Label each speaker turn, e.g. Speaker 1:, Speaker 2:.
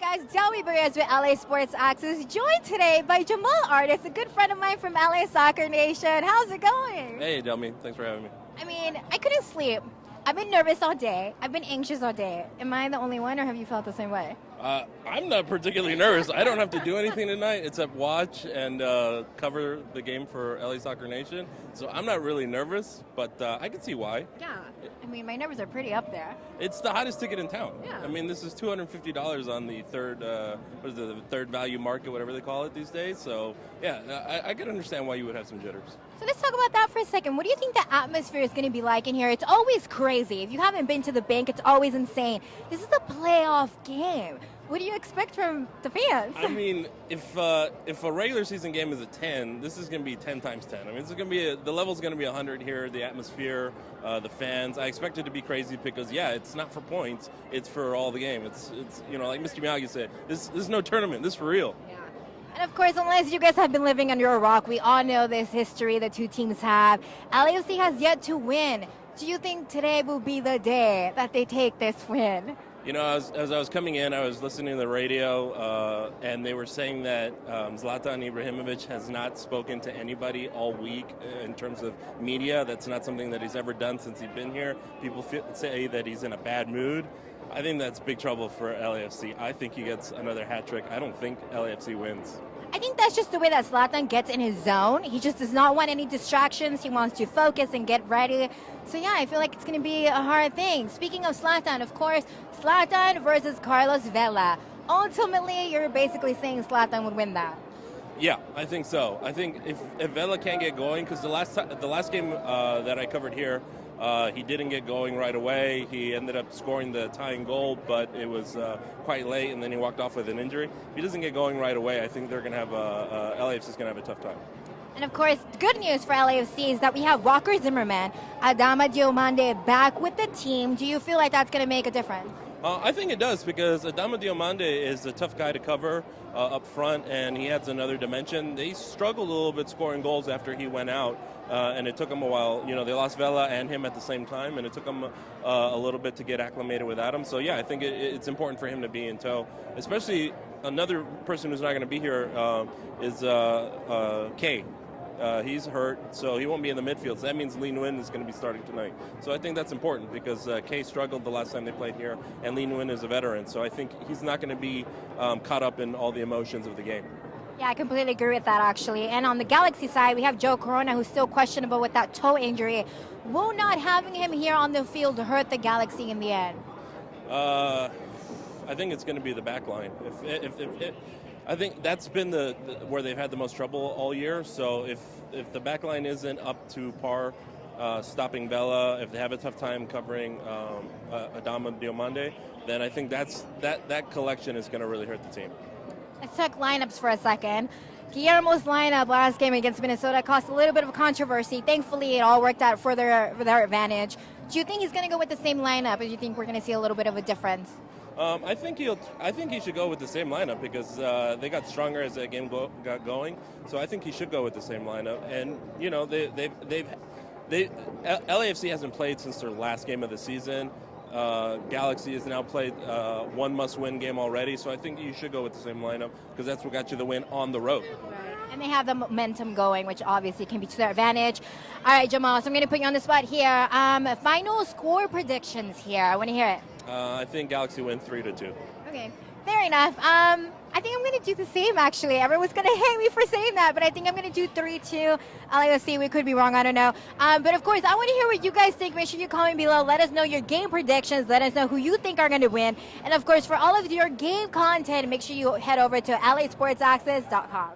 Speaker 1: guys, Delmy Barrios with LA Sports Access, joined today by Jamal Artis, a good friend of mine from LA Soccer Nation. How's it going?
Speaker 2: Hey, Delmy. Thanks for having me.
Speaker 1: I mean, I couldn't sleep. I've been nervous all day. I've been anxious all day. Am I the only one, or have you felt the same way?
Speaker 2: I'm not particularly nervous. I don't have to do anything tonight except watch and cover the game for LA Soccer Nation. So I'm not really nervous, but I can see why.
Speaker 1: Yeah. I mean, my nerves are pretty up there.
Speaker 2: It's the hottest ticket in town.
Speaker 1: Yeah.
Speaker 2: I mean, this is $250 on the third, the third value market, whatever they call it these days. So yeah, I can understand why you would have some jitters.
Speaker 1: So let's talk about that for a second. What do you think the atmosphere is going to be like in here? It's always crazy. If you haven't been to the bank, it's always insane. This is a playoff game. What do you expect from the fans?
Speaker 2: I mean, if a regular season game is a 10, this is going to be 10 times 10. I mean, it's going to be the level's going to be 100 here. The atmosphere, the fans. I expect it to be crazy because it's not for points. It's for all the game. It's like Mr. Miyagi said. This is no tournament. This is for real.
Speaker 1: Yeah. And of course, unless you guys have been living under a rock, we all know this history the two teams have. LAFC has yet to win. Do you think today will be the day that they take this win?
Speaker 2: You know, as I was coming in, I was listening to the radio, and they were saying that Zlatan Ibrahimovic has not spoken to anybody all week in terms of media. That's not something that he's ever done since he's been here. People say that he's in a bad mood. I think that's big trouble for LAFC. I think he gets another hat trick. I don't think LAFC wins.
Speaker 1: I think that's just the way that Zlatan gets in his zone. He just does not want any distractions. He wants to focus and get ready. So yeah, I feel like it's going to be a hard thing. Speaking of Zlatan, of course, Zlatan versus Carlos Vela. Ultimately, you're basically saying Zlatan would win that.
Speaker 2: Yeah, I think so. I think if Vela can't get going, because the last game that I covered here, he didn't get going right away. He ended up scoring the tying goal, but it was quite late, and then he walked off with an injury. If he doesn't get going right away, I think they're going to have LAFC is going to have a tough time.
Speaker 1: And of course, good news for LAFC is that we have Walker Zimmerman, Adama Diomande back with the team. Do you feel like that's going to make a difference?
Speaker 2: I think it does, because Adama Diomande is a tough guy to cover up front, and he adds another dimension. They struggled a little bit scoring goals after he went out, and it took them a while. You know, they lost Vela and him at the same time, and it took them a little bit to get acclimated with Adam. So yeah, I think it's important for him to be in tow. Especially another person who's not going to be here is Kay. He's hurt, so he won't be in the midfield. So that means Lee Nguyen is going to be starting tonight. So I think that's important, because Kay struggled the last time they played here, and Lee Nguyen is a veteran. So I think he's not going to be caught up in all the emotions of the game.
Speaker 1: Yeah, I completely agree with that, actually. And on the Galaxy side, we have Joe Corona, who's still questionable with that toe injury. Will not having him here on the field hurt the Galaxy in the end?
Speaker 2: I think it's going to be the back line. I think that's been where they've had the most trouble all year. So if the back line isn't up to par, stopping Vela, if they have a tough time covering Adama Diomande, then I think that collection is going to really hurt the team.
Speaker 1: Let's talk lineups for a second. Guillermo's lineup last game against Minnesota caused a little bit of controversy. Thankfully, it all worked out for their advantage. Do you think he's going to go with the same lineup, or do you think we're going to see a little bit of a difference?
Speaker 2: I think he should go with the same lineup, because they got stronger as that game got going. So I think he should go with the same lineup. And you know, LAFC hasn't played since their last game of the season. Galaxy has now played one must-win game already. So I think you should go with the same lineup, because that's what got you the win on the road.
Speaker 1: And they have the momentum going, which obviously can be to their advantage. All right, Jamal, so I'm going to put you on the spot here. Final score predictions here. I want to hear it.
Speaker 2: I think Galaxy win 3-2.
Speaker 1: Okay, fair enough. I think I'm going to do the same, actually. Everyone's going to hate me for saying that, but I think I'm going to do 3-2. LAFC, we could be wrong, I don't know. But of course, I want to hear what you guys think. Make sure you comment below. Let us know your game predictions. Let us know who you think are going to win. And of course, for all of your game content, make sure you head over to LASportsAccess.com.